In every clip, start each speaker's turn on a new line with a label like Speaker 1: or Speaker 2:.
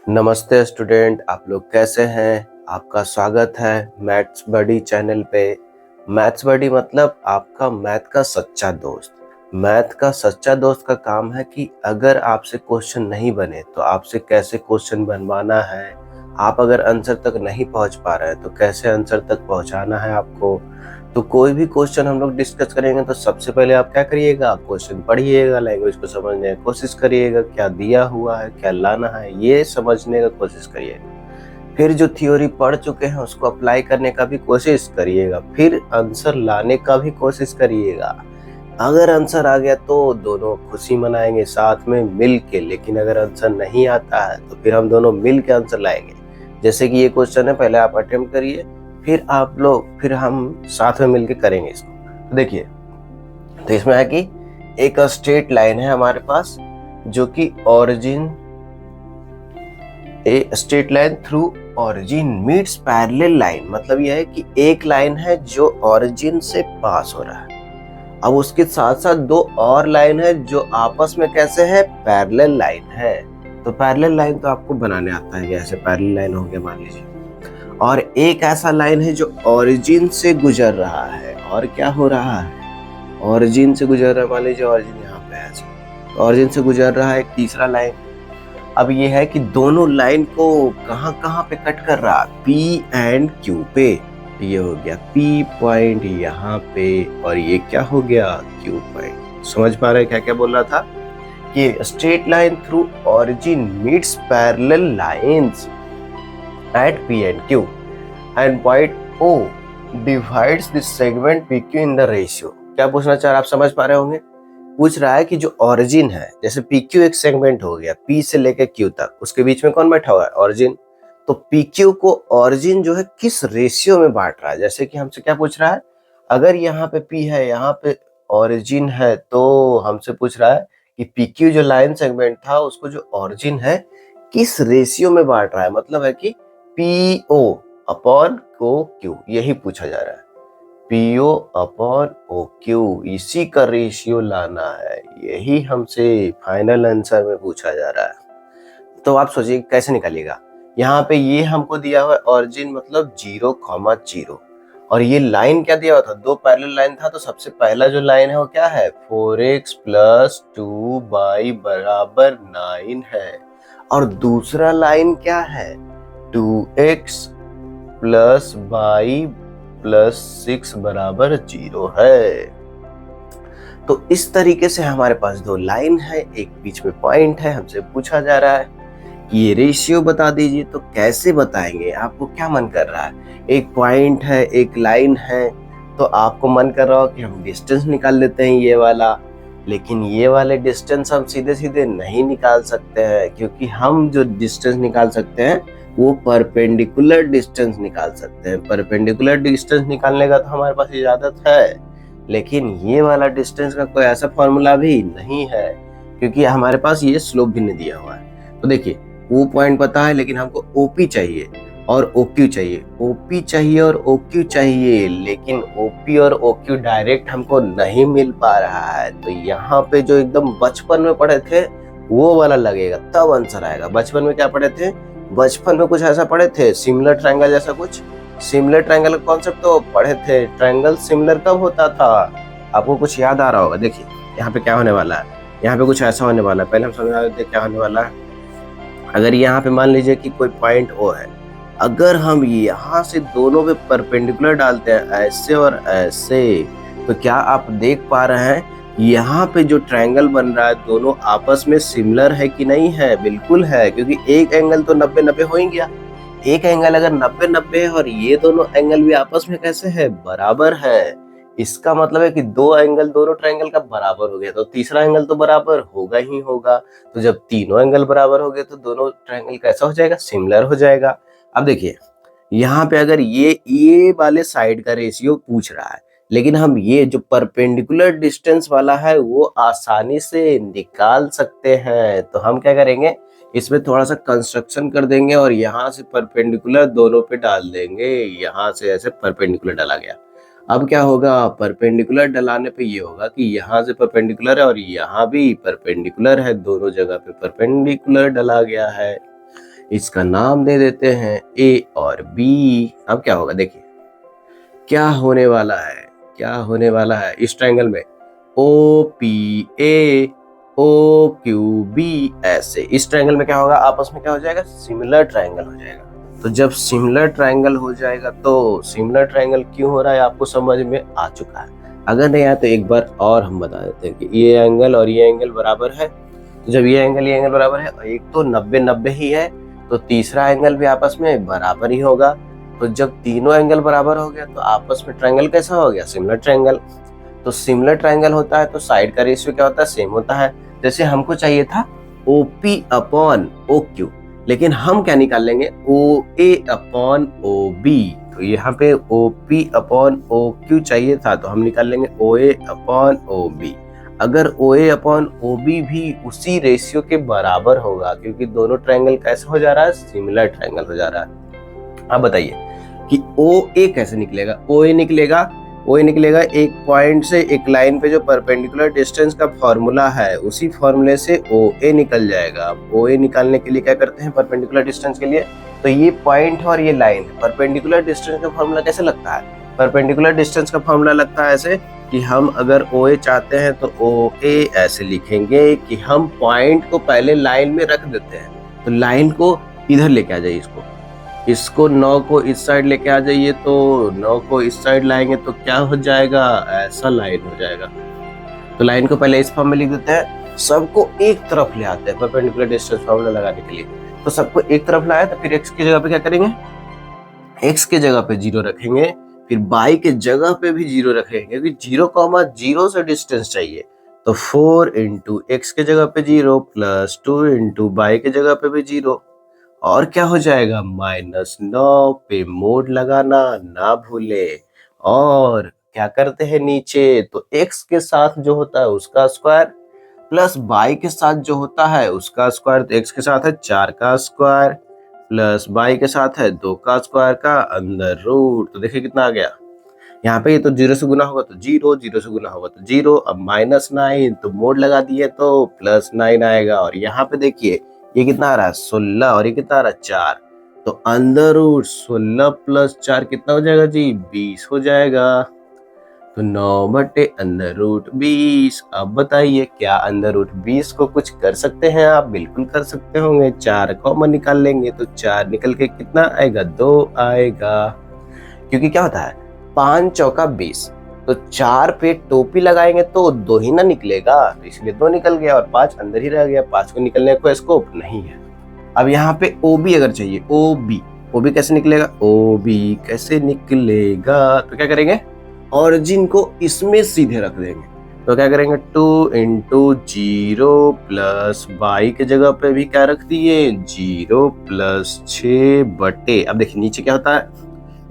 Speaker 1: नमस्ते स्टूडेंट, आप लोग कैसे हैं। आपका स्वागत है मैथ्स बडी चैनल पे। मैथ्स बडी मतलब आपका मैथ का सच्चा दोस्त। मैथ का सच्चा दोस्त का काम है कि अगर आपसे क्वेश्चन नहीं बने तो आपसे कैसे क्वेश्चन बनवाना है। आप अगर आंसर तक नहीं पहुंच पा रहे हैं तो कैसे आंसर तक पहुंचाना है आपको। तो कोई भी क्वेश्चन हम लोग डिस्कस करेंगे तो सबसे पहले आप क्या करिएगा, क्वेश्चन पढ़िएगा, लैंग्वेज को समझने की कोशिश करिएगा, क्या दिया हुआ है, क्या लाना है, ये समझने का कोशिश करिएगा। फिर जो थ्योरी पढ़ चुके हैं उसको अप्लाई करने का भी कोशिश करिएगा, फिर आंसर लाने का भी कोशिश करिएगा। अगर आंसर आ गया तो दोनों खुशी मनाएंगे साथ में मिल के, लेकिन अगर आंसर नहीं आता है तो फिर हम दोनों मिल के आंसर लाएंगे। जैसे कि ये क्वेश्चन है, पहले आप अटेम्प्ट करिए, फिर हम साथ में मिलके करेंगे इसको। तो देखिए, तो इसमें है कि एक स्ट्रेट लाइन है हमारे पास जो कि origin, a straight line through origin meets parallel line. मतलब यह है कि एक लाइन है जो ओरिजिन से पास हो रहा है, अब उसके साथ साथ दो और लाइन है जो आपस में कैसे है, पैरेलल लाइन है। तो पैरेलल लाइन तो आपको बनाने आता है, ऐसे पैरेलल लाइन हो गया मान लीजिए। और एक ऐसा लाइन है जो ओरिजिन से गुजर रहा है, और क्या हो रहा है, ओरिजिन से गुजर रहा है। मान लीजिए ओरिजिन यहाँ पे है, तो ओरिजिन से गुजर रहा है एक तीसरा लाइन। अब ये है कि दोनों लाइन को कहाँ कहाँ पे कट कर रहा है, P एंड Q पे। ये हो गया P पॉइंट यहाँ पे, और ये क्या हो गया, Q पॉइंट। समझ पा रहे हैं क्या क्या बोल रहा था कि straight line through origin meets parallel lines at P and Q and point O divides this segment PQ in the ratio। क्या पूछना चाह रहा, आप समझ पा रहे होंगे। पूछ रहा है कि जो ओरिजिन है, जैसे PQ एक सेगमेंट हो गया, P से लेकर Q तक, उसके बीच में कौन बैठा हुआ है, ओरिजिन। तो PQ को ओरिजिन जो है किस रेशियो में बांट रहा है। जैसे कि हमसे क्या पूछ रहा है, अगर यहाँ पे P है, यहाँ पे ओरिजिन है, तो हमसे पूछ रहा है कि PQ जो लाइन सेगमेंट था उसको जो ओरिजिन है किस रेशियो में बांट रहा है। मतलब है कि PO अपॉन OQ, यही पूछा जा रहा है। PO अपॉन OQ, इसी का रेशियो लाना है, यही हमसे फाइनल आंसर में पूछा जा रहा है। तो आप सोचिए कैसे निकालिएगा। यहाँ पे ये हमको दिया हुआ है ओरिजिन मतलब 0,0, और ये लाइन क्या दिया हुआ था, दो पैरेलल लाइन था। तो सबसे पहला जो लाइन है वो क्या है, 4x प्लस 2y बराबर 9 है। और दूसरा लाइन क्या है, 2x प्लस y प्लस 6 बराबर 0 है। तो इस तरीके से हमारे पास दो लाइन है, एक बीच में पॉइंट है। हमसे पूछा जा रहा है कि ये रेशियो बता दीजिए। तो कैसे बताएंगे, आपको क्या मन कर रहा है, एक पॉइंट है एक लाइन है, तो आपको मन कर रहा हो कि हम डिस्टेंस निकाल लेते हैं ये वाला। लेकिन ये वाले डिस्टेंस हम सीधे सीधे नहीं निकाल सकते हैं, क्योंकि हम जो डिस्टेंस निकाल सकते हैं वो परपेंडिकुलर डिस्टेंस निकाल सकते हैं। परपेंडिकुलर डिस्टेंस निकालने का तो हमारे पास इजाजत है, लेकिन ये वाला डिस्टेंस का कोई ऐसा फॉर्मूला भी नहीं है, क्योंकि हमारे पास ये स्लोप भी नहीं दिया हुआ है। तो देखिए, वो पॉइंट पता है, लेकिन हमको OP चाहिए और OQ चाहिए। OP चाहिए और OQ चाहिए, लेकिन OP और OQ डायरेक्ट हमको नहीं मिल पा रहा है। तो यहाँ पे जो एकदम बचपन में पढ़े थे वो वाला लगेगा, तब आंसर आएगा। बचपन में क्या पढ़े थे, बचपन में कुछ ऐसा पढ़े थे, सिमिलर ट्रायंगल जैसा कुछ। सिमिलर ट्रायंगल का कॉन्सेप्ट तो पढ़े थे। ट्रायंगल सिमिलर कब होता था, आपको कुछ याद आ रहा होगा। देखिए यहाँ पे क्या होने वाला है, यहाँ पे कुछ ऐसा होने वाला है। पहले हम समझा देते क्या होने वाला है। अगर यहाँ पे मान लीजिए कि कोई पॉइंट O है, अगर हम यहाँ से दोनों पे परपेंडिकुलर डालते हैं ऐसे और ऐसे, तो क्या आप देख पा रहे हैं यहाँ पे जो ट्रायंगल बन रहा है दोनों आपस में सिमिलर है कि नहीं है। बिल्कुल है, क्योंकि एक एंगल तो 90-90 हो ही गया। एक एंगल अगर 90-90 है और ये दोनों एंगल भी आपस में कैसे है, बराबर है। इसका मतलब है कि दो एंगल दोनों ट्रायंगल का बराबर हो गया, तो तीसरा एंगल तो बराबर होगा ही होगा। तो जब तीनों एंगल बराबर हो गए तो दोनों ट्रायंगल कैसा हो जाएगा, सिमिलर हो जाएगा। अब देखिए यहाँ पे अगर ये वाले साइड का रेशियो पूछ रहा है, लेकिन हम ये जो परपेंडिकुलर डिस्टेंस वाला है वो आसानी से निकाल सकते हैं। तो हम क्या करेंगे, इसमें थोड़ा सा कंस्ट्रक्शन कर देंगे और यहाँ से परपेंडिकुलर दोनों पे डाल देंगे। यहाँ से ऐसे परपेंडिकुलर डाला गया। अब क्या होगा, परपेंडिकुलर डलाने पे ये होगा कि यहाँ से परपेंडिकुलर है और यहाँ भी परपेंडिकुलर है, दोनों जगह पे परपेंडिकुलर डला गया है। इसका नाम दे देते हैं ए और बी। अब क्या होगा देखिए, क्या होने वाला है, क्या होने वाला है इस ट्रायंगल में, O P A O Q B, ऐसे इस ट्रायंगल में क्या होगा, आपस में क्या हो जाएगा, सिमिलर ट्रायंगल हो जाएगा। तो जब सिमिलर ट्रायंगल हो जाएगा, तो सिमिलर ट्रायंगल क्यों हो रहा है आपको समझ में आ चुका है। अगर नहीं आया तो एक बार और हम बता देते हैं कि ये एंगल और ये एंगल बराबर है। तो जब ये एंगल बराबर है, एक तो 90-90 ही है, तो तीसरा एंगल भी आपस में बराबर ही होगा। तो जब तीनों एंगल बराबर हो गया तो आपस में ट्रायंगल कैसा हो गया, सिमिलर ट्रायंगल। तो सिमिलर ट्रायंगल होता है तो साइड का रेशियो क्या होता है, सेम होता है। जैसे हमको चाहिए था OP अपॉन OQ, लेकिन हम क्या निकाल लेंगे, OA अपॉन OB। तो यहाँ पे OP अपॉन OQ चाहिए था तो हम निकाल लेंगे OA अपॉन OB। अगर OA अपॉन OB भी उसी रेशियो के बराबर होगा, क्योंकि दोनों ट्रायंगल कैसे हो जा रहा है, सिमिलर ट्रायंगल हो जा रहा है। अब बताइए कि OA कैसे निकलेगा, OA निकलेगा एक पॉइंट से एक लाइन पे जो परपेंडिकुलर डिस्टेंस का फॉर्मूला है, उसी फॉर्मूले से OA निकल जाएगा। OA निकालने के लिए क्या करते हैं, परपेंडिकुलर डिस्टेंस के लिए, तो ये पॉइंट और ये लाइन, परपेंडिकुलर डिस्टेंस का फॉर्मूला कैसे लगता है, परपेंडिकुलर डिस्टेंस का फॉर्मूला लगता है ऐसे कि हम अगर OA चाहते हैं तो OA ऐसे लिखेंगे कि हम पॉइंट को पहले लाइन में रख देते हैं। तो लाइन को इधर लेके आ जाइए, इसको 9 को इस साइड लेके आ जाइए, तो 9 को इस साइड लाएंगे तो क्या हो जाएगा, ऐसा लाइन हो जाएगा। तो लाइन को पहले इस फॉर्म में लिख देते हैं, सबको एक तरफ ले आते हैं परपेंडिकुलर डिस्टेंस फॉर्मूला लगाने के लिए। तो सबको एक तरफ लाया तो फिर x की जगह पे क्या करेंगे, x के जगह पे 0 रखेंगे, फिर y के जगह पे भी 0 रखेंगे, क्योंकि 0,0 से डिस्टेंस चाहिए। तो 4 इंटू x के जगह पे 0 प्लस 2 इंटू y के जगह पे भी 0, और क्या हो जाएगा, -9 पे मोड लगाना ना भूले। और क्या करते हैं नीचे, तो x के साथ जो होता है उसका स्क्वायर प्लस y के साथ जो होता है उसका स्क्वायर। तो x के साथ है 4 का स्क्वायर प्लस y के साथ है 2 का स्क्वायर का अंदर रूट। तो देखिए कितना आ गया, यहाँ पे तो 0 से गुना होगा तो 0, 0 से गुना होगा तो 0, अब -9 तो मोड लगा दिए तो +9 आएगा। और यहाँ पे देखिए ये कितना आ रहा है, 16, और ये कितना आ रहा है, 4। तो अंदर रूट 16 प्लस 4 कितना हो जाएगा जी, 20 हो जाएगा। तो 9 बटे अंदर रूट 20। अब बताइए क्या अंदर रूट 20 को कुछ कर सकते हैं आप, बिल्कुल कर सकते होंगे। 4 कॉमन निकाल लेंगे तो 4 निकल के कितना आएगा, 2 आएगा। क्योंकि क्या होता है, 5 चौका 20, तो 4 पे टोपी लगाएंगे तो 2 ही ना निकलेगा, तो इसलिए 2 निकल गया और 5 अंदर ही रह गया, 5 को निकलने का स्कोप नहीं है। अब यहाँ पे OB अगर चाहिए, OB कैसे निकलेगा, OB कैसे निकलेगा, तो क्या करेंगे, ऑरिजिन को इसमें सीधे रख देंगे। तो क्या करेंगे, 2 इंटू 0 प्लस y के जगह पे भी क्या रख दिए, 0 प्लस 6 बटे, अब देखिए नीचे क्या होता है,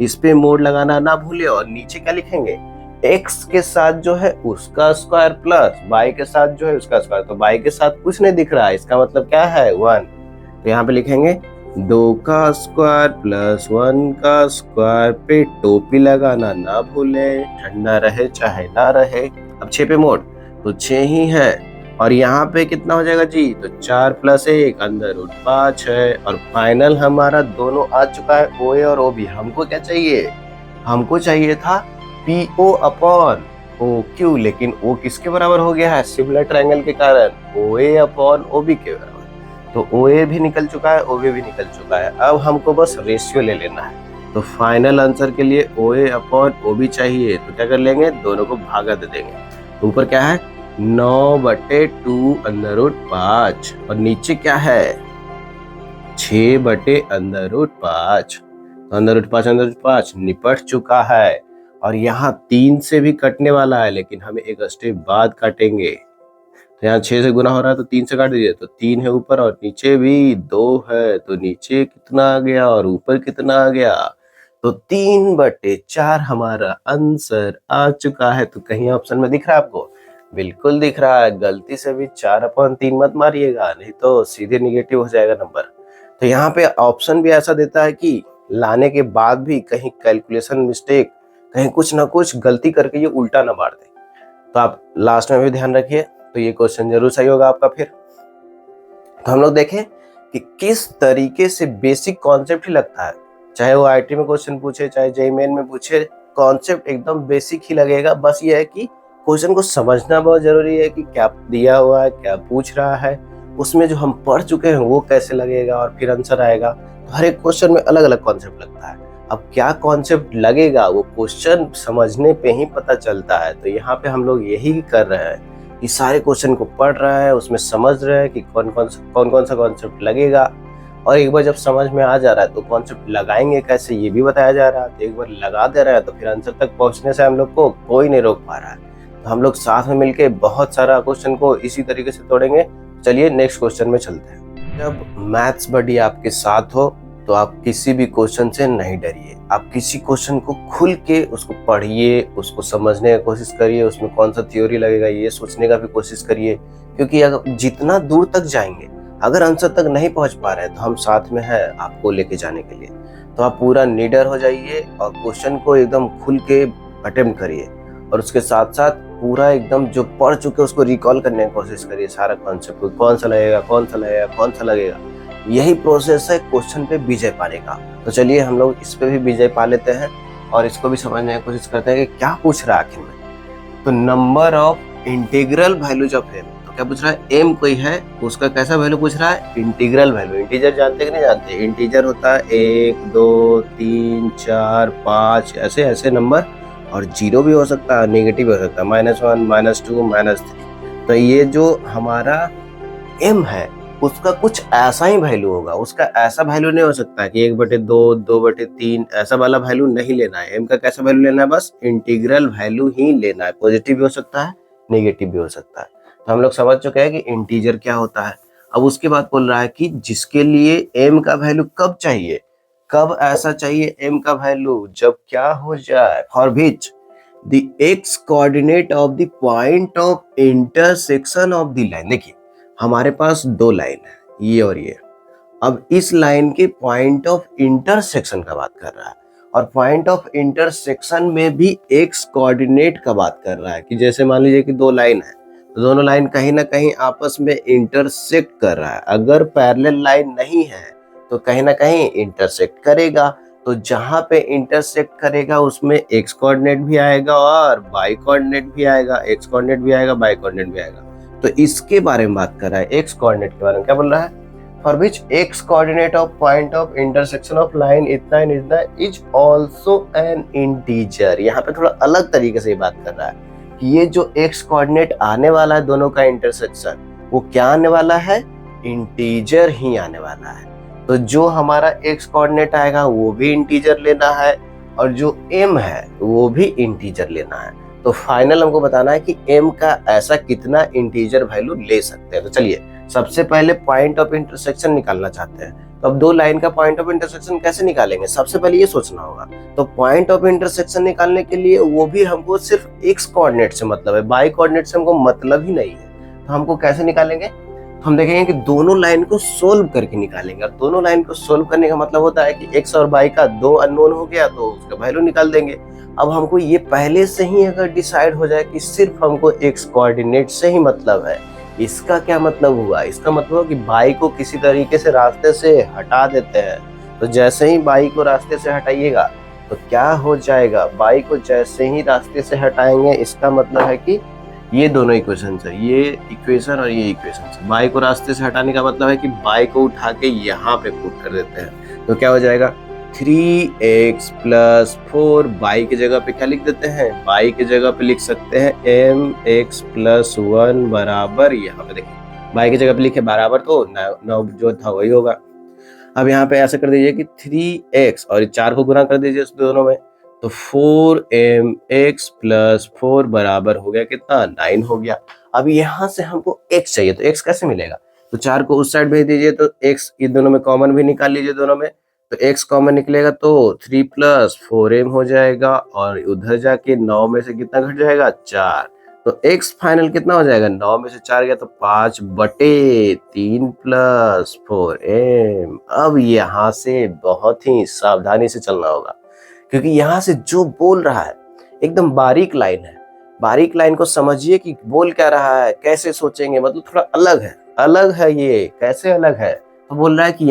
Speaker 1: इस पे मोड लगाना ना भूले। और नीचे क्या लिखेंगे, x के साथ जो है उसका स्क्वायर प्लस y के साथ जो है उसका स्क्वायर। तो y के साथ कुछ नहीं दिख रहा है, इसका मतलब क्या है, 1। तो यहाँ पे लिखेंगे 2 का स्क्वायर प्लस 1 का स्क्वायर पे टोपी लगाना ना भूले, ठंडा रहे चाहे ना रहे। अब 6 पे मोड तो 6 ही है, और यहाँ पे कितना हो जाएगा जी, तो 4 प्लस 1 अंदर रूट 5 है। और फाइनल हमारा दोनों आ चुका है, OA और OB। हमको क्या चाहिए, हमको चाहिए था PO अपॉन OQ, लेकिन O किसके बराबर हो गया है, सिमिलर ट्रायंगल के कारण OA अपॉन OB के बराबर। तो OA भी निकल चुका है, OB भी निकल चुका है। अब हमको बस रेशियो ले लेना है। तो फाइनल आंसर के लिए OA अपॉन OB चाहिए, तो क्या कर लेंगे, दोनों को भागा दे देंगे। तो ऊपर क्या है, 9 बटे 2 अंदर रूट 5, और नीचे क्या है, 6 बटे अंदर रूट 5। तो अंदर रूट 5 निपट चुका है। और यहाँ 3 से भी कटने वाला है, लेकिन हमें एक स्टेप बाद काटेंगे। तो यहाँ 6 से गुना हो रहा है तो 3 से काट दीजिए, तो 3 है ऊपर और नीचे भी 2 है, तो नीचे कितना आ गया और ऊपर कितना आ गया, तो 3 बटे 4 हमारा आंसर आ चुका है। तो कहीं ऑप्शन में दिख रहा है आपको, बिल्कुल दिख रहा है। गलती से भी 4/3 मत मारिएगा, नहीं तो सीधे निगेटिव हो जाएगा नंबर। तो यहाँ पे ऑप्शन भी ऐसा देता है कि लाने के बाद भी कहीं कैलकुलेशन मिस्टेक, कहीं कुछ ना कुछ गलती करके ये उल्टा ना मार दे। तो आप लास्ट में भी ध्यान रखिए, तो ये क्वेश्चन जरूर सही होगा आपका। फिर तो हम लोग देखें कि किस तरीके से बेसिक कॉन्सेप्ट ही लगता है, चाहे वो आईटी में क्वेश्चन पूछे चाहे जेईई मेन में पूछे, कॉन्सेप्ट एकदम बेसिक ही लगेगा। बस ये है कि क्वेश्चन को समझना बहुत जरूरी है कि क्या दिया हुआ है, क्या पूछ रहा है, उसमें जो हम पढ़ चुके हैं वो कैसे लगेगा और फिर आंसर आएगा। तो हर एक क्वेश्चन में अलग अलग कॉन्सेप्ट लगता है। अब क्या कॉन्सेप्ट लगेगा वो क्वेश्चन समझने पे ही पता चलता है। तो यहाँ पे हम लोग यही कर रहे हैं कि सारे क्वेश्चन को पढ़ रहा है, उसमें समझ रहे हैं कि कौन कौन सा कॉन्सेप्ट लगेगा, और एक बार जब समझ में आ जा रहा है तो कॉन्सेप्ट लगाएंगे कैसे ये भी बताया जा रहा है। तो एक बार लगा दे रहा है तो फिर आंसर तक पहुंचने से हम लोग को कोई नहीं रोक पा रहा है। तो हम लोग साथ में मिलके बहुत सारा क्वेश्चन को इसी तरीके से तोड़ेंगे। चलिए नेक्स्ट क्वेश्चन में चलते हैं। जब मैथ्स बडी आपके साथ हो तो आप किसी भी क्वेश्चन से नहीं डरिए। आप किसी क्वेश्चन को खुल के उसको पढ़िए, उसको समझने की कोशिश करिए, उसमें कौन सा थ्योरी लगेगा ये सोचने का भी कोशिश करिए। क्योंकि अगर जितना दूर तक जाएंगे, अगर आंसर तक नहीं पहुंच पा रहे हैं तो हम साथ में हैं आपको लेके जाने के लिए। तो आप पूरा निडर हो जाइए और क्वेश्चन को एकदम खुल के अटेम्प्ट करिए, और उसके साथ साथ पूरा एकदम जो पढ़ चुके उसको रिकॉल करने की कोशिश करिए। सारा कॉन्सेप्ट कौन सा लगेगा, कौन सा लगेगा, कौन सा लगेगा। यही प्रोसेस है क्वेश्चन पे विजय पाने का। तो चलिए हम लोग इस पे भी विजय पा लेते हैं और इसको भी समझने की कोशिश करते हैं कि क्या पूछ रहा है आखिर में। तो number of integral values of M, तो क्या पूछ रहा है, एम कोई है उसका कैसा वैल्यू पूछ रहा है, इंटीग्रल वैल्यू। इंटीजर जानते कि नहीं जानते, इंटीजर होता है 1 2 3 4 5 ऐसे ऐसे नंबर, और जीरो भी हो सकता है, नेगेटिव हो सकता है, -1 -2 -3। तो ये जो हमारा एम है उसका कुछ ऐसा ही वैल्यू होगा, उसका ऐसा वैल्यू नहीं हो सकता कि 1/2 2/3 ऐसा वाला वैल्यू नहीं लेना है। एम का कैसा वैल्यू लेना है, बस इंटीग्रल वैल्यू ही लेना है। पॉजिटिव भी हो सकता है, नेगेटिव भी हो सकता है। तो हम लोग समझ चुके हैं कि इंटीजर क्या होता है। अब उसके बाद बोल रहा है कि जिसके लिए एम का वैल्यू कब चाहिए, कब ऐसा चाहिए एम का वैल्यू, जब क्या हो जाए, for which the x coordinate of the point of intersection of the line. देखिए हमारे पास दो लाइन है, ये और ये। अब इस लाइन के पॉइंट ऑफ इंटरसेक्शन का बात कर रहा है, और पॉइंट ऑफ इंटरसेक्शन में भी एक्स कोऑर्डिनेट का बात कर रहा है। कि जैसे मान लीजिए कि दो लाइन है, तो दोनों लाइन कहीं ना कहीं आपस में इंटरसेक्ट कर रहा है। अगर पैरेलल लाइन नहीं है तो कहीं ना कहीं इंटरसेक्ट करेगा। तो जहां पे इंटरसेक्ट करेगा उसमें एक्स कोऑर्डिनेट भी आएगा और वाई कोऑर्डिनेट भी आएगा, एक्स कोऑर्डिनेट भी आएगा, वाई कोऑर्डिनेट भी आएगा। तो इसके बारे में बात कर रहा है, एक्स कोऑर्डिनेट के बारे में। क्या बोल रहा है, for which x coordinate of point of intersection of line इतना इतना इज आल्सो एन इंटीजर। यहाँ पे थोड़ा अलग तरीके से बात कर रहा है कि ये जो एक्स कोऑर्डिनेट आने वाला है दोनों का इंटरसेक्शन, वो क्या आने वाला है, इंटीजर ही आने वाला है। तो जो हमारा एक्स कोऑर्डिनेट आएगा वो भी इंटीजर लेना है, और जो एम है वो भी इंटीजर लेना है। तो फाइनल हमको बताना है कि m का ऐसा कितना इंटीजर वैल्यू ले सकते हैं। तो चलिए सबसे पहले पॉइंट ऑफ इंटरसेक्शन निकालना चाहते हैं। तो अब दो लाइन का पॉइंट ऑफ इंटरसेक्शन कैसे निकालेंगे, सबसे पहले ये सोचना होगा। तो पॉइंट ऑफ इंटरसेक्शन निकालने के लिए वो भी हमको सिर्फ एक्स कोऑर्डिनेट से मतलब है, वाई कोऑर्डिनेट से हमको मतलब ही नहीं है। तो हमको कैसे निकालेंगे, हम देखेंगे कि दोनों लाइन को सोल्व करके निकालेंगे। और दोनों लाइन को सोल्व करने का मतलब होता है कि एक्स और वाई का दो अननोन हो गया तो उसका वैल्यू निकाल देंगे। अब हमको ये पहले से ही अगर डिसाइड हो जाए कि सिर्फ हमको एक्स कोऑर्डिनेट से ही मतलब है, इसका क्या मतलब हुआ, इसका मतलब है कि वाई को किसी तरीके से रास्ते से हटा देते हैं। तो जैसे ही वाई को रास्ते से हटाइएगा तो क्या हो जाएगा, वाई को जैसे ही रास्ते से हटाएंगे इसका मतलब है कि ये दोनों इक्वेशन है, ये इक्वेशन और ये इक्वेशन है। वाई को रास्ते से हटाने का मतलब है कि वाई को उठा के यहाँ पे पुट कर देते हैं। तो क्या हो जाएगा, 3x + 4, वाई की जगह पे क्या लिख देते हैं, वाई की जगह पे लिख सकते हैं mx + 1 बराबर, यहाँ पे देखिए वाई की जगह पे लिखे बराबर, तो 9 जो था वही होगा। अब यहाँ पे ऐसे कर दीजिए कि 3x और 4 को गुना कर दीजिए उस दोनों में, तो 4mx + 4 बराबर हो गया कितना, 9 हो गया। अब यहाँ से हमको x चाहिए, तो x कैसे मिलेगा, तो 4 को उस साइड भेज दीजिए, तो x ये दोनों में कॉमन भी निकाल लीजिए दोनों में, तो x कॉमन निकलेगा तो 3 + 4m हो जाएगा, और उधर जाके 9 में से कितना घट जाएगा, 4। तो x फाइनल कितना हो जाएगा, 9 में से 4 गया तो 5/3 + 4m। अब यहाँ से बहुत ही सावधानी से चलना होगा, क्योंकि यहाँ से जो बोल रहा है एकदम बारीक लाइन है। बारीक लाइन को समझिए कि बोल क्या रहा है, कैसे सोचेंगे, मतलब थोड़ा अलग है, अलग है। ये कैसे अलग है, तो तो बोल रहा है कि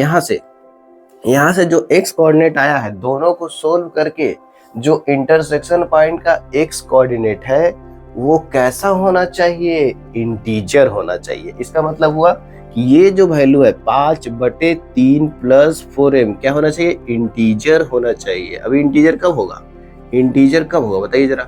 Speaker 1: यहाँ से जो x कोऑर्डिनेट आया है, दोनों को सोल्व करके जो इंटरसेक्शन पॉइंट का x कोऑर्डिनेट है वो कैसा होना चाहिए, इंटीजर होना चाहिए। इसका मतलब हुआ कि ये जो वैल्यू है 5/3 प्लस 4m क्या होना चाहिए, इंटीजर होना चाहिए। अभी इंटीजर कब होगा, बताइए जरा,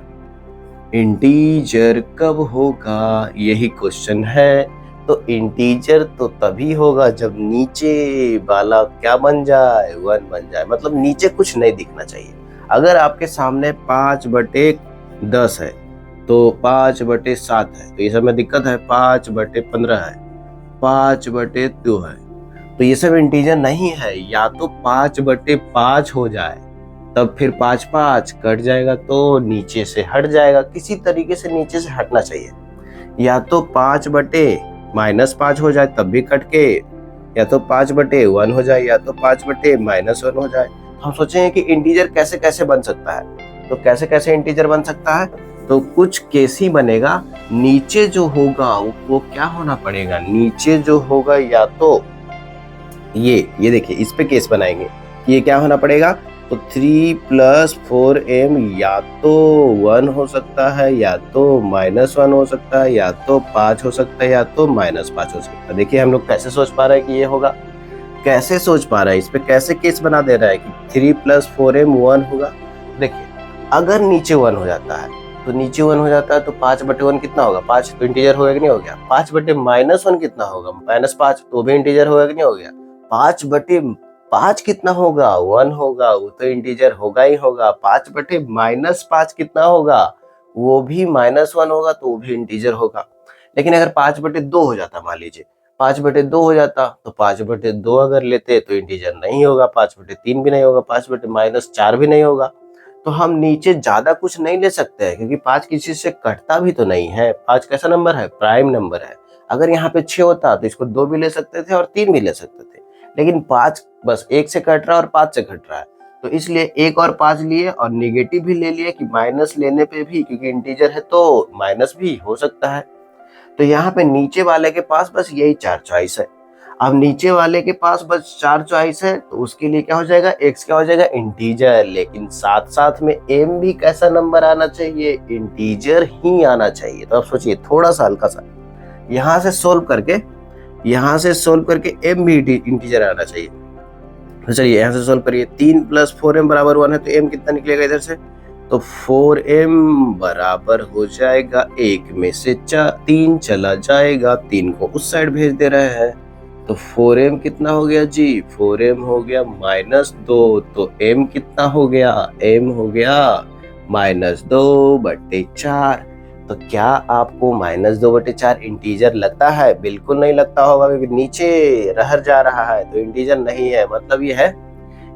Speaker 1: इंटीजर कब होगा, यही क्वेश्चन है। तो इंटीजर तो तभी होगा जब नीचे वाला क्या बन जाए, 1 बन जाए, मतलब नीचे कुछ नहीं दिखना चाहिए। अगर आपके सामने 5/10 है तो 5/7 है, तो ये सब में दिक्कत है, 5/15 है, 5/2 है, तो ये सब इंटीजर नहीं है। या तो 5/5 हो जाए, तब फिर 5 कट जाएगा तो नीचे से हट जाएगा, किसी तरीके से नीचे से हटना चाहिए। या तो 5/-5 हो जाए तब भी कट के, या तो 5/1 हो जाए, या तो 5/-1 हो जाए। हम सोचेंगे कि इंटीजर कैसे कैसे बन सकता है, तो कैसे कैसे इंटीजर बन सकता है, तो कुछ केस ही बनेगा। नीचे जो होगा वो क्या होना पड़ेगा, नीचे जो होगा या तो ये देखिए, इस पे केस बनाएंगे, ये क्या होना पड़ेगा, तो 3 + 4m या तो 1 हो सकता है, या तो -1 हो सकता है, या तो 5 हो सकता है, या तो -5 हो सकता है। देखिए हम लोग कैसे सोच पा रहे हैं कि ये होगा, कैसे सोच पा रहा है, इस पे कैसे केस बना दे रहा है कि 3 + 4m 1 होगा। देखिए अगर नीचे 1 हो जाता है, तो नीचे 1 हो जाता है तो 5/1 कितना होगा, 5 तो इंटीजर होगा कि नहीं हो गया। 5/-1 कितना होगा, -5, तो भी इंटीजर होगा कि नहीं हो गया। 5/5 कितना होगा, 1 होगा, वो तो इंटीजर होगा ही होगा। 5/-5 कितना होगा, वो भी -1 होगा, तो वो भी इंटीजर होगा। लेकिन अगर 5/2 हो जाता, मान लीजिए 5/2 हो जाता, तो 5/2 अगर लेते तो इंटीजर नहीं होगा, 5/3 भी नहीं होगा, 5/-4 भी नहीं होगा। तो हम नीचे ज्यादा कुछ नहीं ले सकते हैं, क्योंकि 5 किसी से कटता भी तो नहीं है। 5 कैसा नंबर है, प्राइम नंबर है। अगर यहाँ पे 6 होता तो इसको 2 भी ले सकते थे और 3 भी ले सकते थे, लेकिन 5 बस 1 से कट रहा है और 5 से कट रहा है, तो इसलिए 1 और 5 लिए और निगेटिव भी ले लिए कि माइनस लेने पे भी, क्योंकि इंटीजर है तो माइनस भी हो सकता है। तो यहाँ पे नीचे वाले के पास बस यही 4 चॉइस है। अब नीचे वाले के पास बस 4 चॉइस है, तो उसके लिए क्या हो जाएगा, x क्या हो जाएगा, इंटीजर। लेकिन साथ साथ में m भी कैसा नंबर आना चाहिए, इंटीजर ही आना चाहिए। तो आप सोचिए थोड़ा सा हल्का सा यहाँ से सोल्व करके m भी इंटीजर आना चाहिए। तो चलिए यहाँ से सोल्व करिए, 3 + 4m = 1 है, तो m कितना निकलेगा इधर से, तो 4m बराबर हो जाएगा 1 में से 3 चला जाएगा, 3 को उस साइड भेज दे रहे हैं, तो 4m कितना हो गया जी, 4m हो गया -2, तो m कितना हो गया, m हो गया -2/4। तो क्या आपको -2/4 इंटीजर लगता है, बिल्कुल नहीं लगता होगा, क्योंकि नीचे रह जा रहा है, तो इंटीजर नहीं है। मतलब ये है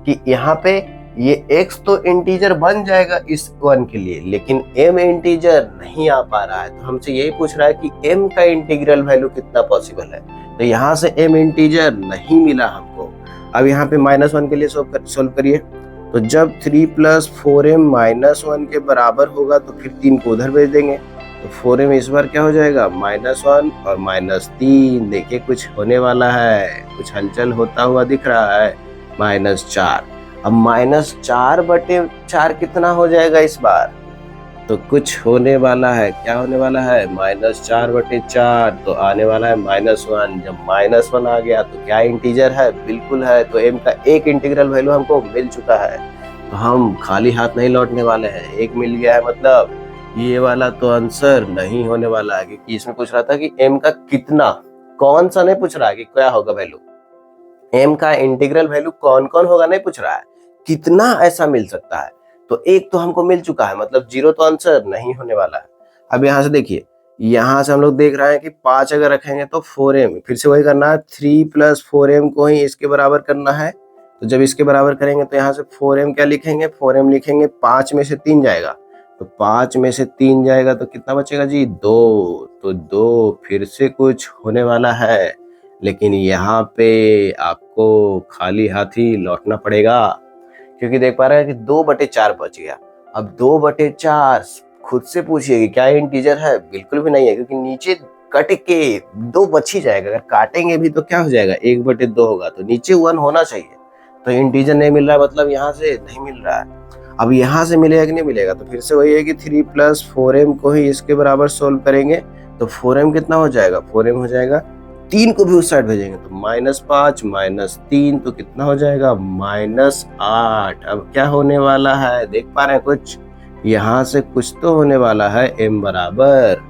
Speaker 1: कि यहाँ पे ये x तो इंटीजर बन जाएगा इस 1 के लिए, लेकिन m इंटीजर नहीं आ पा रहा है। तो हमसे यही पूछ रहा है कि m का इंटीग्रल वैल्यू कितना पॉसिबल है, तो यहाँ से m इंटीजर नहीं मिला हमको। अब यहाँ पे -1 के लिए सोल्व करिए, तो जब 3 + 4m -1 के बराबर होगा तो फिर 3 को उधर भेज देंगे, तो 4m इस बार क्या हो जाएगा, -1 और -3। देखिए कुछ होने वाला है, कुछ हलचल होता हुआ दिख रहा है, -4। अब -4/4 कितना हो जाएगा इस बार, तो कुछ होने वाला है, क्या होने वाला है, -4/4, तो आने वाला है -1। जब -1 आ गया तो क्या इंटीजर है, बिल्कुल है। तो m का एक इंटीग्रल वैल्यू हमको मिल चुका है, तो हम खाली हाथ नहीं लौटने वाले हैं। एक मिल गया है, मतलब ये वाला तो आंसर नहीं होने वाला है, क्योंकि इसमें पूछ रहा था कि m का कितना, कौन सा नहीं पूछ रहा है कि क्या होगा वैल्यू, m का इंटीग्रल वैल्यू कौन कौन होगा नहीं पूछ रहा है, कितना ऐसा मिल सकता है। तो एक तो हमको मिल चुका है, मतलब 0 तो आंसर नहीं होने वाला है। अब यहाँ से देखिए, यहाँ से हम लोग देख रहे हैं कि 5 अगर रखेंगे तो 4m, फिर से वही करना है, 3 + 4m को ही इसके बराबर करना है। तो जब इसके बराबर करेंगे तो यहाँ से 4m क्या लिखेंगे, 4m लिखेंगे, 5 में से 3 जाएगा, तो 5 में से 3 जाएगा तो कितना बचेगा जी, 2। तो 2 फिर से कुछ होने वाला है, लेकिन यहाँ पे आपको खाली हाथ ही लौटना पड़ेगा, क्योंकि देख पा रहे हैं कि 2/4 बच गया। अब 2/4 खुद से पूछिए कि क्या इंटीजर है, बिल्कुल भी नहीं है, क्योंकि नीचे कट के 2 बच ही जाएगा। अगर काटेंगे भी तो क्या हो जाएगा, 1/2 होगा, तो नीचे 1 होना चाहिए। तो इंटीजर नहीं मिल रहा है, मतलब यहाँ से नहीं मिल रहा है। अब यहाँ से मिलेगा कि नहीं मिलेगा, तो फिर से वही है कि 3 + 4m को ही इसके बराबर सोल्व करेंगे तो 4m कितना हो जाएगा, 4m हो जाएगा। 3 को भी उस साइड भेजेंगे तो -5 - 3 तो कितना हो जाएगा, -8। अब क्या होने वाला है, देख पा रहे हैं कुछ, यहाँ से कुछ तो होने वाला है, m बराबर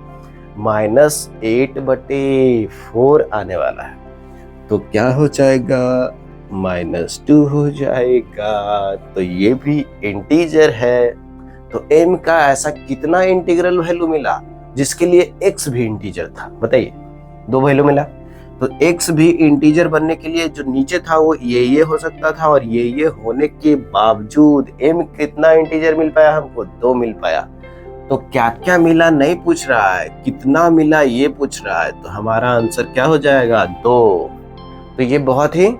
Speaker 1: -8/4 आने वाला है। तो क्या हो जाएगा, -2 हो जाएगा। तो ये भी इंटीजर है। तो m का ऐसा कितना इंटीग्रल वैल्यू मिला जिसके लिए x भी इंटीजर था, बताइए। 2 वैल्यू मिला, तो x भी इंटीजर बनने के लिए जो नीचे था वो ये हो सकता था, और ये होने के बावजूद m कितना इंटीजर मिल पाया हमको, 2 मिल पाया। तो क्या क्या मिला नहीं पूछ रहा है, कितना मिला ये पूछ रहा है। तो हमारा आंसर क्या हो जाएगा, 2। तो ये बहुत ही,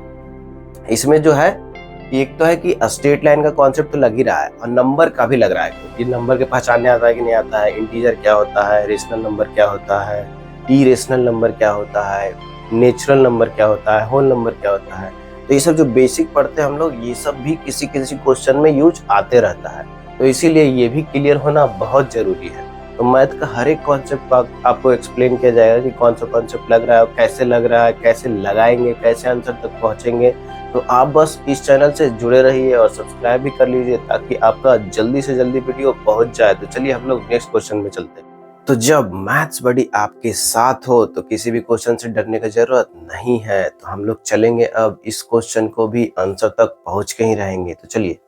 Speaker 1: इसमें जो है एक तो है कि स्ट्रेट लाइन का कॉन्सेप्ट तो लग ही रहा है, और नंबर का भी लग रहा है, क्योंकि नंबर के पहचानने आता है कि नहीं आता है, इंटीजर क्या होता है, रेशनल नंबर क्या होता है, इरेशनल नंबर क्या होता है, नेचुरल नंबर क्या होता है, होल नंबर क्या होता है। तो ये सब जो बेसिक पढ़ते हैं हम लोग, ये सब भी किसी किसी क्वेश्चन में यूज आते रहता है। तो इसीलिए ये भी क्लियर होना बहुत जरूरी है। तो मैथ का हर एक कॉन्सेप्ट आपको एक्सप्लेन किया जाएगा कि कौन सा कॉन्सेप्ट लग रहा है, कैसे लग रहा है, कैसे लगाएंगे, कैसे आंसर तक पहुंचेंगे। तो आप बस इस चैनल से जुड़े रहिए और सब्सक्राइब भी कर लीजिए, ताकि आपका जल्दी से जल्दी वीडियो पहुंच जाए। तो चलिए हम लोग नेक्स्ट क्वेश्चन में चलते हैं। तो जब मैथ्स बडी आपके साथ हो तो किसी भी क्वेश्चन से डरने की जरूरत नहीं है। तो हम लोग चलेंगे अब इस क्वेश्चन को भी आंसर तक पहुंच के ही रहेंगे। तो चलिए,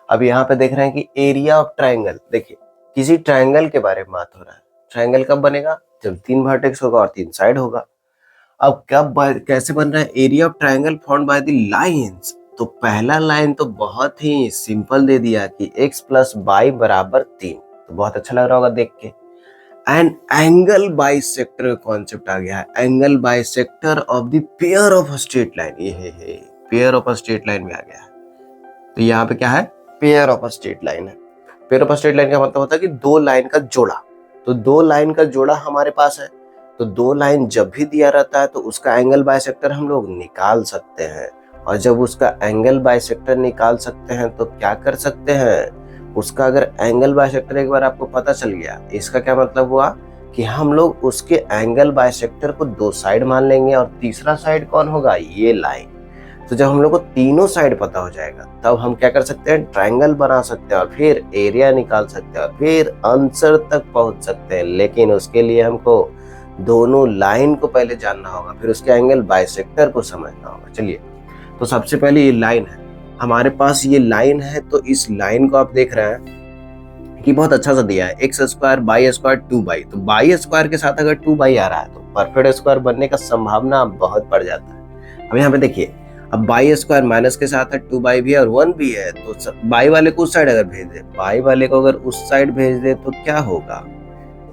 Speaker 1: अब यहाँ पे देख रहे हैं कि एरिया ऑफ ट्राइंगल, देखिए किसी ट्राइंगल के बारे में बात हो रहा है। ट्राइंगल कब बनेगा, जब 3 वर्टेक्स होगा और 3 साइड होगा। अब कैसे बन रहा है, area of triangle formed by the lines. तो पहला लाइन तो बहुत ही सिंपल दे दिया कि x + y = 3। तो बहुत अच्छा लग रहा होगा देख के। एंड एंगल बाइसेक्टर का कॉन्सेप्ट आ गया है, angle bisector of the pair of straight line. ये है पेयर ऑफ स्ट्रेट लाइन में आ गया है। तो यहाँ पे क्या है, पेयर ऑफ स्ट्रेट लाइन है। पेयर ऑफ स्ट्रेट लाइन का मतलब होता है कि 2 लाइन का जोड़ा। तो 2 लाइन का जोड़ा हमारे पास है। तो 2 लाइन जब भी दिया रहता है तो उसका एंगल बाइसेक्टर हम लोग निकाल सकते हैं। और जब उसका एंगल बाइसेक्टर निकाल सकते हैं तो क्या कर सकते हैं, उसका अगर एंगल बाइसेक्टर एक बार आपको पता चल गया, इसका क्या मतलब हुआ कि हम लोग उसके एंगल बाइसेक्टर को 2 साइड मान लेंगे, और तीसरा साइड कौन होगा, ये लाइन। तो जब हम लोग को तीनों साइड पता हो जाएगा तब हम क्या कर सकते हैं, ट्रायंगल बना सकते हैं, और फिर एरिया निकाल सकते हैं, और फिर आंसर तक पहुंच सकते हैं। लेकिन उसके लिए हमको दोनों लाइन को पहले जानना होगा, फिर उसके एंगल बाइसेक्टर को समझना होगा। चलिए, तो सबसे पहले ये लाइन है हमारे पास, ये लाइन है। तो इस लाइन को आप देख रहे हैं कि बहुत अच्छा सा दिया है, x² y² 2y। तो y² के साथ अगर 2y आ रहा है तो परफेक्ट स्क्वायर बनने का संभावना बहुत बढ़ जाता है। अब यहाँ पे देखिए, अब y² माइनस के साथ है, 2y भी है और 1 भी है। तो y वाले को उस साइड अगर भेज दे, y वाले को अगर उस साइड भेज दे तो क्या होगा,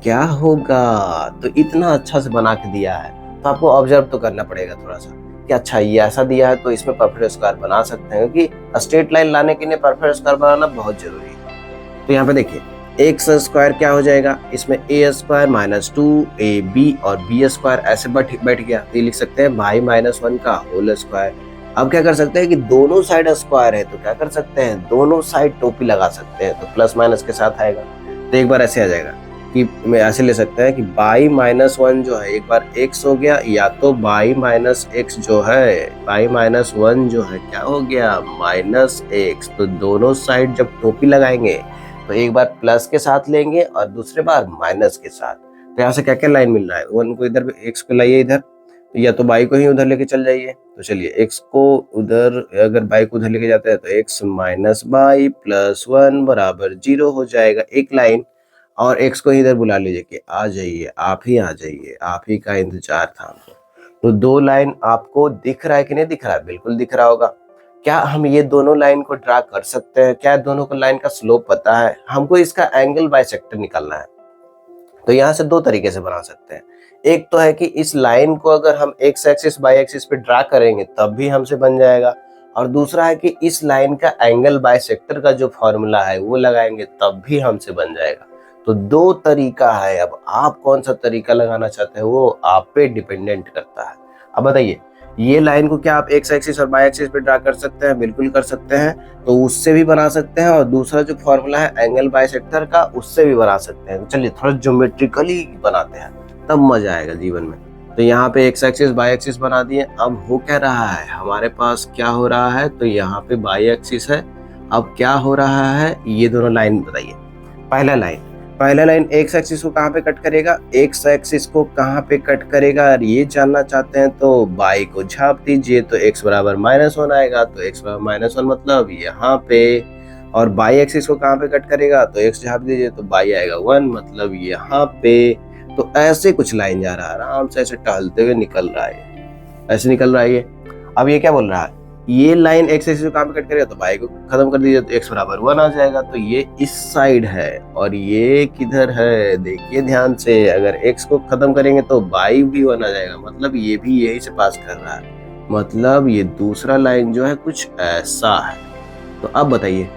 Speaker 1: क्या होगा। तो इतना अच्छा से बना के दिया है, तो आपको ऑब्जर्व तो करना पड़ेगा थोड़ा सा कि अच्छा ये ऐसा दिया है तो इसमें परफेक्ट स्क्वायर बना सकते हैं, क्योंकि स्ट्रेट लाइन लाने के लिए परफेक्ट स्क्वायर बनाना बहुत जरूरी है। तो यहाँ पे देखिए, x² क्या हो जाएगा, इसमें a² - 2ab और b² ऐसे बैठ गया। तो ये लिख सकते हैं y - 1 का होल स्क्वायर। अब क्या कर सकते हैं कि दोनों साइड स्क्वायर है, तो क्या कर सकते हैं, दोनों साइड टोपी लगा सकते हैं। तो प्लस माइनस के साथ आएगा। तो एक बार ऐसे आ जाएगा कि मैं ऐसे ले सकते हैं कि y - 1 जो है एक बार x हो गया, या तो y - x जो है, y - 1 जो है क्या हो गया, -x। तो दोनों साइड जब टोपी लगाएंगे तो एक बार प्लस के साथ लेंगे और दूसरे बार माइनस के साथ। तो यहाँ से क्या क्या लाइन मिल रहा है, 1 को इधर, x को लाइए इधर, या तो y को ही उधर लेके चल जाइए। तो चलिए, x को उधर, अगर y को उधर लेके जाते हैं तो x - y + 1 = 0 हो जाएगा, एक लाइन। और x को इधर बुला लीजिए कि आ जाइए, आप ही आ जाइए, आप ही का इंतजार था हमको। तो 2 लाइन आपको दिख रहा है कि नहीं दिख रहा है, बिल्कुल दिख रहा होगा। क्या हम ये दोनों लाइन को ड्रा कर सकते हैं, क्या दोनों को लाइन का स्लोप पता है, हमको इसका एंगल बाइसेक्टर निकालना है। तो यहाँ से 2 तरीके से बना सकते हैं। एक तो है कि इस लाइन को अगर हम x एक्सिस y एक्सिस पे ड्रा करेंगे तब भी हमसे बन जाएगा, और दूसरा है कि इस लाइन का एंगल बाइसेक्टर का जो फॉर्मूला है वो लगाएंगे तब भी हमसे बन जाएगा। तो दो तरीका है, अब आप कौन सा तरीका लगाना चाहते हैं वो आप पे डिपेंडेंट करता है। अब बताइए, ये लाइन को क्या आप एक्स एक्सिस और वाई एक्सिस पे ड्रा कर सकते हैं? बिल्कुल कर सकते हैं। तो उससे भी बना सकते हैं, और दूसरा जो फॉर्मूला है एंगल बाइसेक्टर का, उससे भी बना सकते हैं। तो चलिए थोड़ा ज्योमेट्रिकली बनाते हैं, तब मजा आएगा जीवन में। तो यहाँ पे एक्स एक्सिस बाई एक्सिस बना दिए। अब हो क्या रहा है, हमारे पास क्या हो रहा है, तो यहाँ पे बाई एक्सिस है। अब क्या हो रहा है, ये दोनों लाइन बताइए। पहला लाइन एक्स एक्सिस को कहाँ पे कट करेगा, एक्स एक्सिस को कहाँ पे कट करेगा, और ये जानना चाहते हैं तो बाई को झाप दीजिए, तो x बराबर -1 आएगा। तो x बराबर -1 मतलब यहाँ पे, और बाई एक्सिस को कहाँ पे कट करेगा, तो x झाप दीजिए, तो बाई आएगा 1 मतलब यहाँ पे। तो ऐसे कुछ लाइन जा रहा है, आराम से ऐसे टहलते हुए निकल रहा है, ऐसे निकल रहा है ये। अब ये क्या बोल रहा है, ये लाइन एक्स एक्सिस को कहाँ पे कट करेगा, तो बाई को खत्म कर दीजिए, तो x बराबर 1 आ जाएगा। तो ये इस साइड है और ये किधर है, देखिए ध्यान से, अगर x को खत्म करेंगे तो बाई भी 1 आ जाएगा, मतलब ये भी यही से पास कर रहा है। मतलब ये दूसरा लाइन जो है कुछ ऐसा है। तो अब बताइए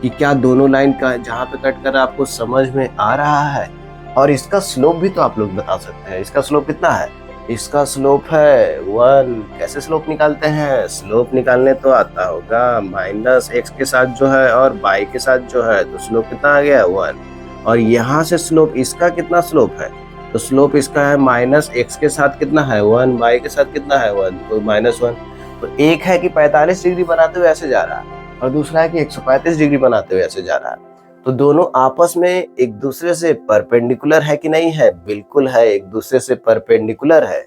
Speaker 1: कि क्या दोनों लाइन का जहाँ पे कट कर रहा है आपको समझ में आ रहा है? और इसका स्लोप भी तो आप लोग बता सकते हैं। इसका स्लोप कितना है, इसका स्लोप है 1। कैसे स्लोप निकालते हैं, स्लोप निकालने तो आता होगा, -x के साथ जो है और y के साथ जो है, तो स्लोप कितना आ गया 1। और यहाँ से स्लोप इसका कितना स्लोप है, तो स्लोप इसका है -x के साथ कितना है 1, y के साथ कितना है 1, तो -1। तो एक है कि 45 डिग्री बनाते हुए ऐसे जा रहा है, और दूसरा है कि 135 डिग्री बनाते हुए ऐसे जा रहा है। तो दोनों आपस में एक दूसरे से परपेंडिकुलर है कि नहीं है? बिल्कुल है, एक दूसरे से परपेंडिकुलर है,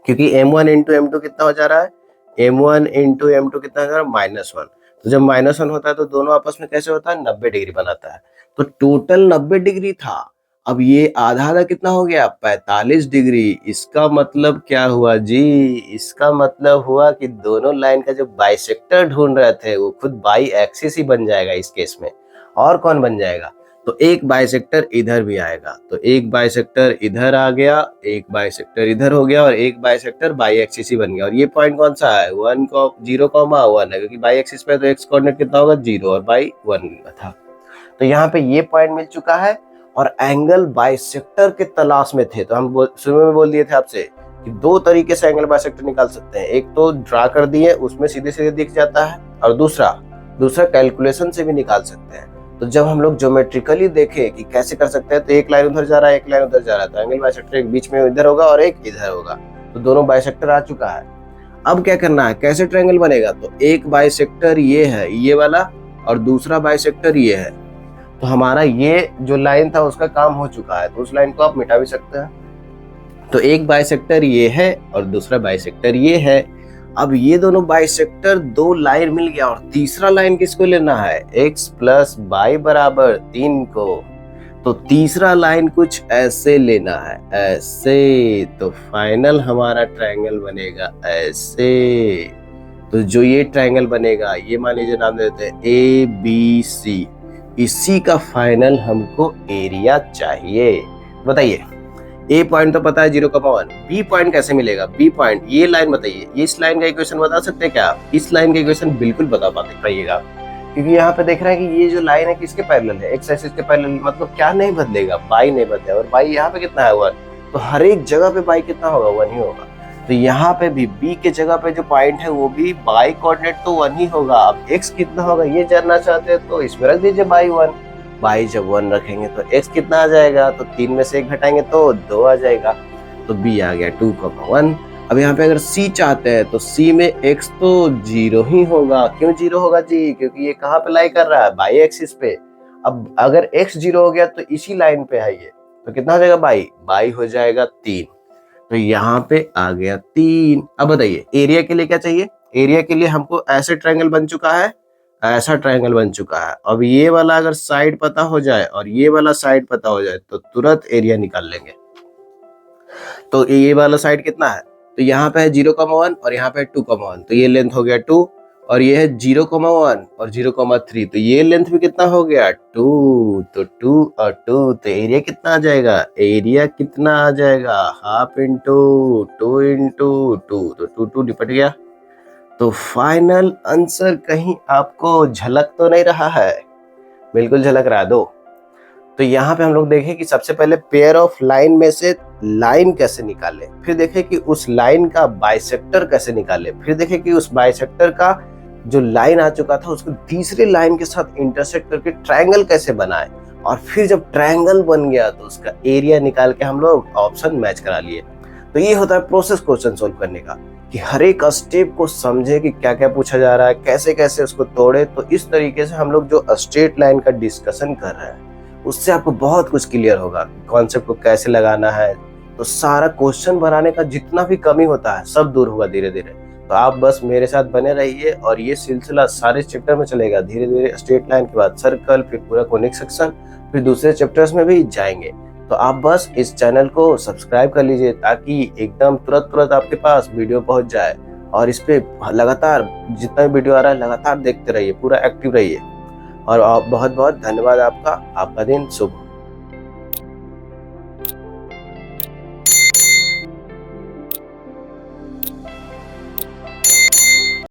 Speaker 1: क्योंकि m1 इंटू m2 कितना हो जा रहा है, m1 इंटू m2 कितना हो जा रहा है, -1। तो जब -1 होता है तो दोनों आपस में कैसे होता है, 90 डिग्री बनाता है। तो टोटल 90 डिग्री था, अब ये आधा आधा कितना हो गया, 45 डिग्री। इसका मतलब क्या हुआ जी, इसका मतलब हुआ कि दोनों लाइन का जो बाइसेक्टर ढूंढ रहे थे वो खुद बाई एक्सिस ही बन जाएगा इस केस में। और कौन बन जाएगा, तो एक बाइसेक्टर इधर भी आएगा, तो एक बाइसेक्टर इधर आ गया, एक बाइसेक्टर इधर हो गया, और एक बाइसेक्टर बाई एक्सिस ही बन गया। और ये पॉइंट कौन सा है, 0,1 है, क्योंकि बाई एक्सिस पे तो एक्स कोऑर्डिनेट कितना होगा 0 और बाई 1 था। तो यहाँ पे ये पॉइंट मिल चुका है, और एंगल बाइसेक्टर के तलाश में थे। तो हम शुरू में बोल दिए थे आपसे कि दो तरीके से एंगल बाइसेक्टर निकाल सकते हैं, एक तो ड्रा कर दिए उसमें सीधे सीधे दिख जाता है, और दूसरा कैलकुलेशन से भी निकाल सकते हैं। तो जब हम लोग ज्योमेट्रिकली देखें कि कैसे कर सकते हैं, तो एक लाइन उधर जा रहा है, एक लाइन उधर जा रहा है, तो एंगल बाइसेक्टर एक बीच में इधर होगा और एक इधर होगा, तो दोनों बाइसेक्टर आ चुका है। अब क्या करना है, कैसे ट्रायंगल बनेगा, तो एक बाइसेक्टर ये है, ये वाला, और दूसरा बाइसेक्टर ये है। तो हमारा ये जो लाइन था उसका काम हो चुका है, तो उस लाइन को आप मिटा भी सकते हैं। तो एक बाइसेक्टर ये है और दूसरा बाइसेक्टर ये है। अब ये दोनों बाइसेक्टर, दो लाइन मिल गया, और तीसरा लाइन किसको लेना है, x प्लस y बराबर 3 को। तो तीसरा लाइन कुछ ऐसे लेना है, ऐसे। तो फाइनल हमारा ट्रायंगल बनेगा ऐसे। तो जो ये ट्रायंगल बनेगा, ये मान लीजिए नाम देते हैं ABC, इसी का फाइनल हमको एरिया चाहिए। बताइए, ए पॉइंट तो पता है 0,1, बी पॉइंट कैसे मिलेगा, बी पॉइंट ये लाइन बताइए, इस लाइन का इक्वेशन बता सकते हैं क्या आप? इस लाइन का इक्वेशन बिल्कुल बता पाइएगा, क्योंकि यहाँ पे देख रहे हैं कि ये जो लाइन है किसके पैरेलल है, एक्स एक्सिस के पैरेलल। मतलब क्या नहीं बदलेगा, बाई नहीं बदलेगा, और बाई यहाँ पे कितना है 1, तो हर एक जगह पे बाई कितना होगा 1 ही होगा। तो यहाँ पे भी बी के जगह पे जो पॉइंट है वो भी बाई कोऑर्डिनेट तो 1 ही होगा। अब एक्स कितना होगा ये जानना चाहते हैं, तो इसमें रख दीजिए बाई 1। बाई जब 1 रखेंगे तो x कितना आ जाएगा, तो 3 में से 1 घटाएंगे तो 2 आ जाएगा। तो b आ गया 2,1। अब यहाँ पे अगर c चाहते हैं तो c में x तो 0 ही होगा। क्यों 0 होगा जी, क्योंकि ये कहाँ पे लाई कर रहा है, बाई एक्सिस पे। अब अगर x 0 हो गया तो इसी लाइन पे है ये, तो कितना हो जाएगा बाई हो जाएगा 3। तो यहाँ पे आ गया 3। अब बताइए एरिया के लिए क्या चाहिए, एरिया के लिए हमको ऐसे ट्रायंगल बन चुका है, ऐसा ट्रायंगल बन चुका है। अब ये वाला अगर साइड पता हो जाए और ये वाला साइड पता हो जाए तो तुरंत एरिया निकाल लेंगे। तो ये वाला साइड कितना है, तो यहाँ पे है 0,1 और यहाँ पे है 2,1, तो ये लेंथ हो गया 2, और ये है 0,1 और 0,3, तो ये लेंथ भी कितना हो गया 2। तो 2 और 2, तो एरिया कितना आ जाएगा, एरिया कितना आ जाएगा, हाफ इंटू 2 इंटू 2, तो 2 निपट गया। तो फाइनल आंसर कहीं आपको झलक तो नहीं रहा है, बिल्कुल झलक रहा है। दो तो यहाँ पे हम लोग देखें कि सबसे पहले पेयर ऑफ लाइन में से लाइन कैसे निकाले, फिर देखें कि उस लाइन का बाइसेक्टर कैसे निकाले, फिर देखें कि उस बाइसेक्टर का जो लाइन आ चुका था उसको तीसरे लाइन के साथ इंटरसेक्ट करके ट्रायंगल कैसे बनाए, और फिर जब ट्रायंगल बन गया तो उसका एरिया निकाल के हम लोग ऑप्शन मैच करा लिए। तो ये होता है प्रोसेस क्वेश्चन सोल्व करने का, कि हर एक स्टेप को समझे कि क्या क्या पूछा जा रहा है, कैसे कैसे उसको तोड़े। तो इस तरीके से हम लोग जो स्ट्रेट लाइन का डिस्कशन कर रहे हैं उससे आपको बहुत कुछ क्लियर होगा, कॉन्सेप्ट को कैसे लगाना है। तो सारा क्वेश्चन बनाने का जितना भी कमी होता है सब दूर होगा धीरे धीरे। तो आप बस मेरे साथ बने रहिए और ये सिलसिला सारे चैप्टर में चलेगा। धीरे धीरे स्ट्रेट लाइन के बाद सर्कल, फिर पूरा कोनिक सेक्शन, फिर दूसरे चैप्टर्स में भी जाएंगे। तो आप बस इस चैनल को सब्सक्राइब कर लीजिए ताकि एकदम तुरंत आपके पास वीडियो पहुंच जाए, और इस पे लगातार जितना भी वीडियो आ रहा है लगातार देखते रहिए, पूरा एक्टिव रहिए। और बहुत बहुत धन्यवाद आपका। आपका दिन शुभ हो।